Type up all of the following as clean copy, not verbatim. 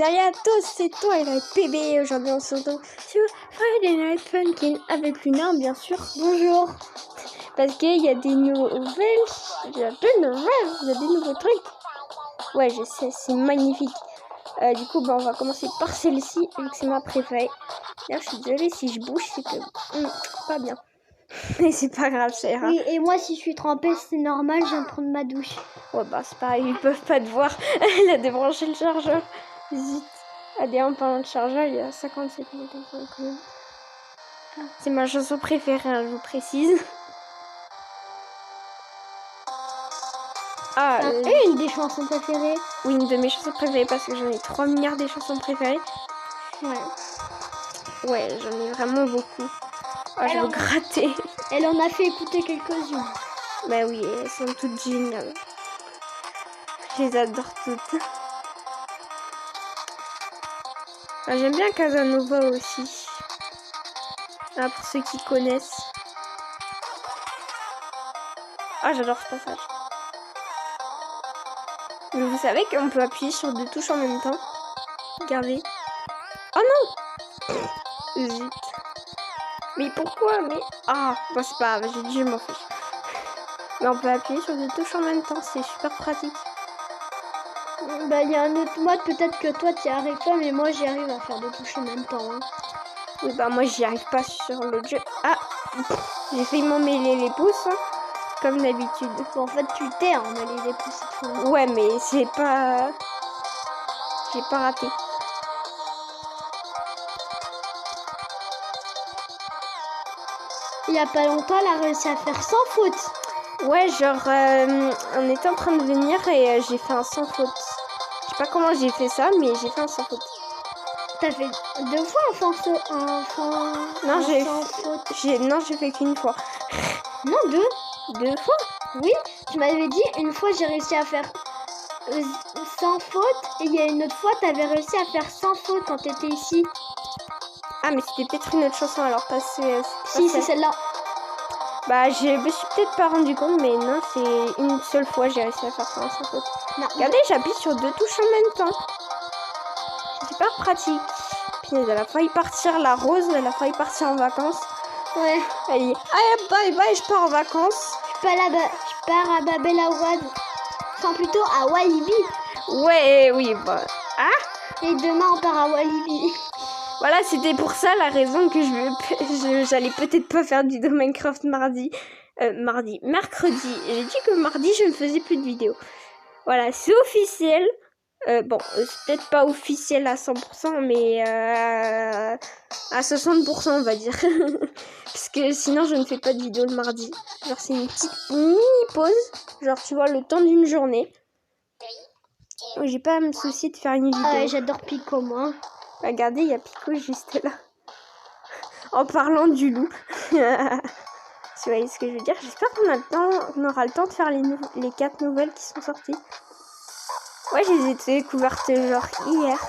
salut à tous, c'est toi et la PB. Aujourd'hui on se retrouve sur Friday Night Funkin' avec Luna bien sûr. Bonjour. Parce qu'il y a des nouvelles, il y a des nouveaux trucs. Ouais je sais, c'est magnifique. Du coup on va commencer par celle-ci vu que c'est ma préférée. D'ailleurs je suis désolée si je bouge, c'est que pas bien. Mais c'est pas grave, ça ira. Oui, et moi si je suis trempée, c'est normal, je viens de prendre ma douche. Ouais bah c'est pareil, ils peuvent pas te voir. Elle a débranché le chargeur. Zut. Allez, en parlant de chargeur, il y a 57 minutes quand même. C'est ma chanson préférée, hein, je vous précise. Ah, une des chansons préférées. Oui, une de mes chansons préférées parce que j'en ai 3 milliards des chansons préférées. Ouais, j'en ai vraiment beaucoup. Oh, je vais gratter. Elle en a fait écouter quelques-unes. Bah oui, elles sont toutes géniales. Je les adore toutes. Ah, j'aime bien Casanova aussi. Ah, pour ceux qui connaissent. Ah, j'adore ce passage. Mais vous savez qu'on peut appuyer sur 2 touches en même temps. Regardez. Oh non. Zut. Mais pourquoi? Mais... Ah, bon c'est pas grave, j'ai dit je m'en fiche. Mais on peut appuyer sur 2 touches en même temps, c'est super pratique. Bah il y a un autre mode, peut-être que toi tu y arrives pas, mais moi j'y arrive à faire 2 touches en même temps. Hein. Oui bah moi j'y arrive pas sur l'autre jeu. Ah, j'ai failli m'emmêler les pouces, hein, comme d'habitude. Bon, en fait tu t'es emmêlé les pouces cette fois. Ouais mais c'est pas... J'ai pas raté. Il y a pas longtemps, elle a réussi à faire sans faute. Ouais, genre, on était en train de venir et j'ai fait un sans faute. Je sais pas comment j'ai fait ça, mais j'ai fait un sans faute. T'as fait 2 fois Non, j'ai fait qu'une fois. Non, 2 fois? Oui, tu m'avais dit une fois j'ai réussi à faire sans faute et il y a une autre fois t'avais réussi à faire sans faute quand t'étais ici. Ah mais c'était peut-être une autre chanson alors passée. Si, c'est celle-là. Bah je me suis peut-être pas rendu compte mais non, c'est une seule fois j'ai réussi à faire ça sans faute. Non. Regardez, j'appuie sur 2 touches en même temps. C'est super pratique. Puis elle a failli partir, la Rose, elle a failli partir en vacances. Ouais. Elle dit ah bye bye, je pars en vacances. Je pars à Babel Awad. Enfin plutôt à Walibi. Ouais, oui, bah. Ah. Et demain on part à Walibi. Voilà, c'était pour ça la raison que j'allais peut-être pas faire du Minecraft mercredi. J'ai dit que mardi je ne faisais plus de vidéos. Voilà, c'est officiel. Bon, c'est peut-être pas officiel à 100%, mais à 60% on va dire. Parce que sinon je ne fais pas de vidéo le mardi. Genre c'est une petite mini-pause. Genre tu vois, le temps d'une journée. J'ai pas à me soucier de faire une vidéo. Ah ouais, j'adore Pico moi. Regardez, il y a Pico juste là. En parlant du loup. Vous voyez ce que je veux dire? J'espère qu'on aura le temps de faire les 4 nouvelles qui sont sorties. Ouais, je les ai découvertes genre hier.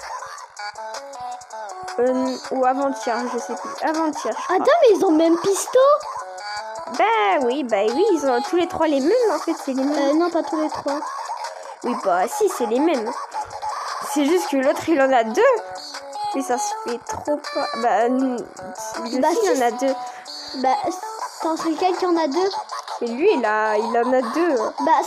Ou avant-hier, je sais plus. Avant-hier, je crois. Attends, mais ils ont même pisto? Bah oui, ils ont tous les 3 les mêmes en fait, c'est les mêmes. Non, pas tous les 3. Oui, bah si, c'est les mêmes. C'est juste que l'autre il en a 2. Mais ça se fait trop pas. Bah, il en a 2. Bah, t'en sais lequel qui en a 2? Et lui, il en a 2. Bah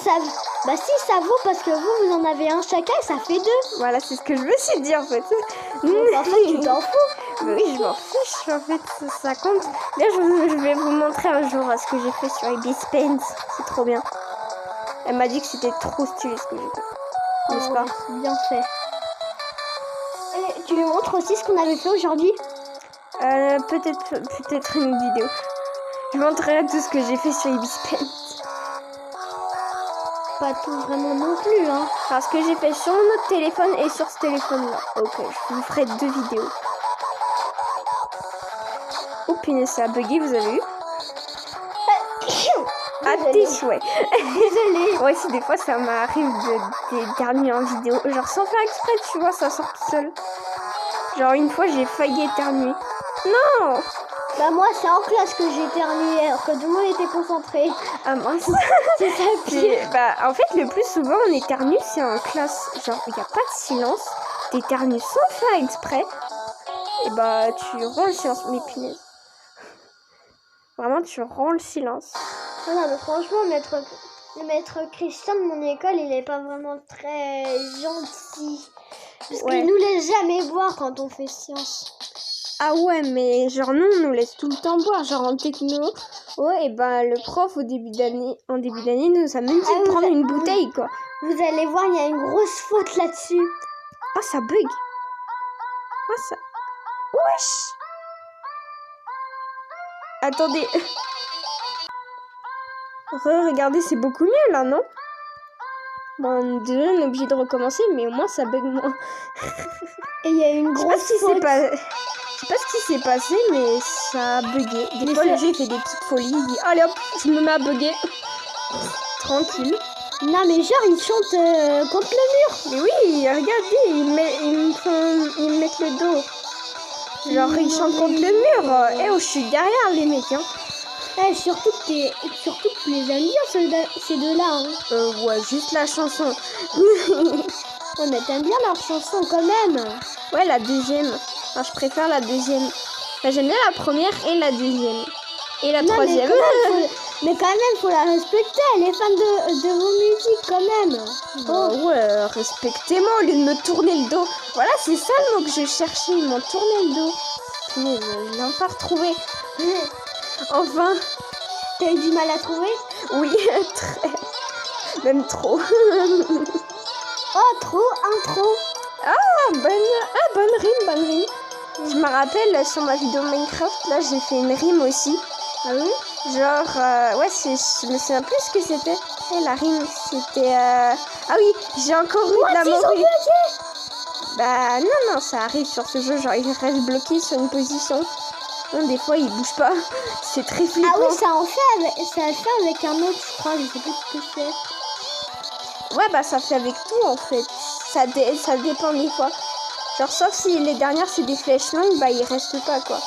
si, ça vaut parce que vous en avez un chacun, ça fait 2. Voilà, c'est ce que je me suis dit en fait. En fait, tu t'en fous. Bah oui, je m'en fiche en fait, ça compte. Là, je vais vous montrer un jour ce que j'ai fait sur Ibispense. C'est trop bien. Elle m'a dit que c'était trop stylé ce que j'ai fait. N'est-ce pas? Bien fait. Et tu lui montres aussi ce qu'on avait fait aujourd'hui? Peut-être une vidéo. Je montrerai tout ce que j'ai fait sur Ibispense. Pas tout vraiment non plus, hein. Parce que j'ai fait sur notre téléphone et sur ce téléphone-là. Ok, je vous ferai 2 vidéos. Oh punaise, ça a bugué, vous avez vu? Ah, tes souhaits. Désolée. Ouais, si des fois ça m'arrive d'éternuer en vidéo. Genre sans faire exprès, tu vois, ça sort tout seul. Genre une fois, j'ai failli éternuer. Non! Bah moi, c'est en classe que j'ai éternué, alors que tout le monde était concentré. Ah mince. C'est ça le pire. Bah, en fait, le plus souvent, on éternue, c'est en classe. Genre, il n'y a pas de silence. t'éternues sans faire exprès, et bah tu rends le silence. Mais punaise. Vraiment, tu rends le silence. Non, mais franchement, le maître Christian de mon école, il est pas vraiment très gentil. Parce Ouais. qu'il nous laisse jamais boire quand on fait science. Ah ouais, mais genre nous, on nous laisse tout le temps boire. Genre en techno, ouais, et ben le prof en début d'année nous a même dit de prendre une bouteille, quoi. Vous allez voir, il y a une grosse faute là-dessus. Ah, ça bug. Ah, ça... Wesh. Attendez. Regardez, c'est beaucoup mieux là, non? Bon, déjà, on est obligé de recommencer, mais au moins ça bug moins. Et il y a une grosse faute. Je sais pas ce qui s'est passé, mais ça a bugué. Des fois, le jeu fait des petites folies. Il dit, allez hop, je me mets à bugger. Tranquille. Non, mais genre, ils chantent contre le mur. Mais oui, regardez, ils me mettent le dos. Genre, ils chantent contre le mur. Eh oh, je suis derrière les mecs, hein. Eh, surtout que tu les aimes bien, ces deux-là. Hein. Ouais, juste la chanson. Ouais, mais t'aimes bien leur chanson quand même. Ouais, la deuxième. Enfin, je préfère la deuxième. Enfin, j'aime bien la première et la deuxième. Et la troisième. Mais quand même, faut la respecter. Elle est fan de vos musiques quand même. Bah ouais, respectez-moi au lieu de me tourner le dos. Voilà, c'est ça le mot que je cherchais. Ils m'ont tourné le dos. Mais je l'ai pas retrouvé. Enfin. T'as eu du mal à trouver? Oui, très. Même trop. Oh, trop, intro. Bonne rime. Je me rappelle, sur ma vidéo Minecraft, là, j'ai fait une rime aussi. Ah oui? Genre, ouais, je me souviens plus ce que c'était. Et la rime, c'était... Ah oui, j'ai encore eu de la morue. Bah non, ça arrive sur ce jeu, genre il reste bloqué sur une position. Non, des fois, il bouge pas. C'est très flippant. Ah oui, ça a fait avec un autre, je crois, je sais plus ce que c'est. Ouais, bah ça fait avec tout, en fait. Ça dépend des fois. Genre, sauf si les dernières, c'est des flèches longues, bah, ils restent pas, quoi.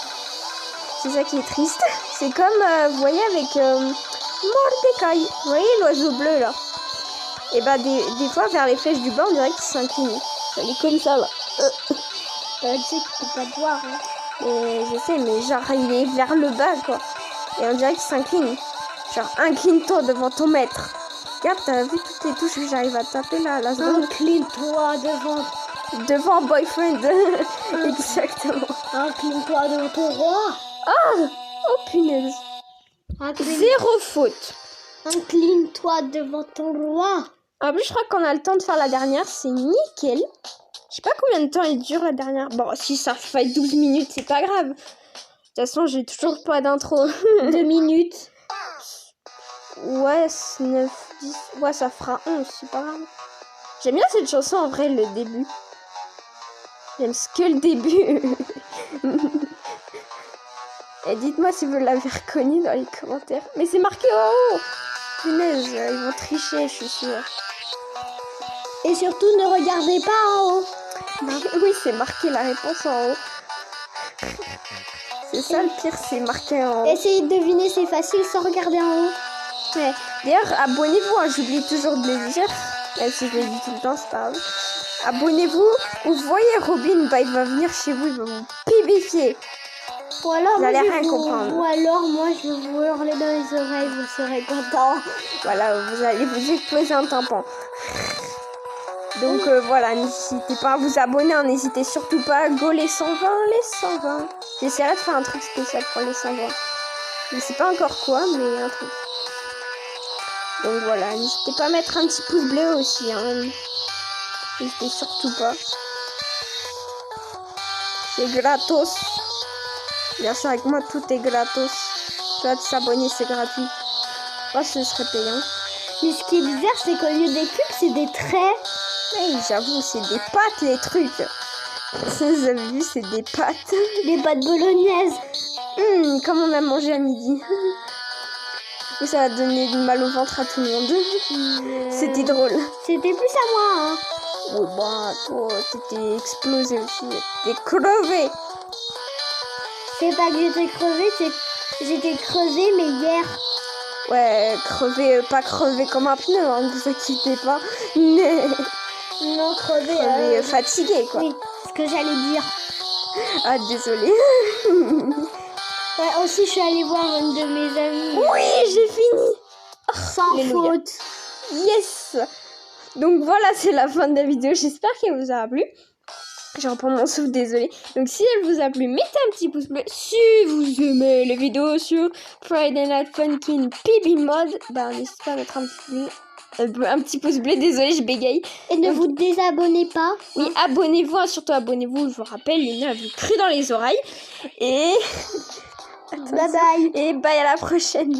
C'est ça qui est triste. C'est comme, vous voyez, avec Mordecai. Vous voyez l'oiseau bleu, là? Et bah, des fois, vers les flèches du bas, on dirait qu'il s'incline. Elle est comme ça, là. Tu sais que tu peux pas te voir, hein. Et je sais, mais genre, il est vers le bas, quoi. Et on dirait qu'il s'incline. Genre, incline-toi devant ton maître. Regarde, t'as vu toutes les touches que j'arrive à taper, là, la seconde? Incline-toi Devant boyfriend. Exactement. Incline-toi devant ton roi. Oh punaise. Zéro faute. Incline-toi devant ton roi. En plus, je crois qu'on a le temps de faire la dernière. C'est nickel. Je sais pas combien de temps il dure la dernière. Bon, si ça fait 12 minutes, c'est pas grave. De toute façon, j'ai toujours pas d'intro. 2 minutes. Ouais, 9, 10. Ouais, ça fera 11, c'est pas grave. J'aime bien cette chanson en vrai, le début. J'aime ce que le début. Et dites-moi si vous l'avez reconnu dans les commentaires. Mais c'est marqué en haut. Punaise, ils vont tricher, je suis sûre. Et surtout, ne regardez pas en haut. Oui, c'est marqué la réponse en haut. C'est ça le pire, c'est marqué en haut. Essayez de deviner, c'est facile sans regarder en haut. Ouais. D'ailleurs, abonnez-vous, hein, j'oublie toujours de le dire. Même si je le dis tout le temps, c'est pas grave. Abonnez-vous. Vous voyez Robin, bah, il va venir chez vous, il va vous pibifier. Ou alors, vous allez rien comprendre. Ou alors, moi, je vais vous hurler dans les oreilles, vous serez content. Voilà, vous allez vous exploser un tympan. Donc voilà, n'hésitez pas à vous abonner, hein, n'hésitez surtout pas. Go les 120, les 120. J'essaierai de faire un truc spécial pour les 120. Je sais pas encore quoi, mais un truc. Donc voilà, n'hésitez pas à mettre un petit pouce bleu aussi. Hein. N'hésitez surtout pas. C'est gratos. Bien sûr, avec moi, tout est gratos. Tu vois, de s'abonner, c'est gratuit. Moi, ce serait payant. Mais ce qui est bizarre, c'est qu'au lieu des cubes, c'est des traits. Oui, j'avoue, c'est des pâtes, les trucs. Vous avez vu, c'est des pâtes. Des pâtes bolognaises. Comme on a mangé à midi. Et ça va donner du mal au ventre à tout le monde. C'était drôle. C'était plus à moi, hein. Oui, bah, toi, t'étais explosé aussi. T'étais crevé. C'est pas que j'étais crevée, c'est que j'étais crevée, mais hier. Ouais, crevé, pas crevé comme un pneu, hein, ne vous inquiétez pas. Mais... Non, crevé. Crevé, fatigué, quoi. Oui, ce que j'allais dire. Ah, désolée. Ouais, aussi, je suis allée voir une de mes amies. Oui, j'ai fini. Sans Alléluia. faute. Yes. Donc voilà, c'est la fin de la vidéo. J'espère qu'elle vous aura plu. Je reprends mon souffle, désolée. Donc si elle vous a plu, mettez un petit pouce bleu. Si vous aimez les vidéos sur Friday Night Funkin' PB Mod, bah n'hésitez pas à mettre un petit pouce bleu. Désolée, je bégaye. Et ne Donc, vous désabonnez pas. oui, abonnez-vous, hein, surtout abonnez-vous. Je vous rappelle, Luna a vu cru dans les oreilles. Et Bye bye. et bye, à la prochaine.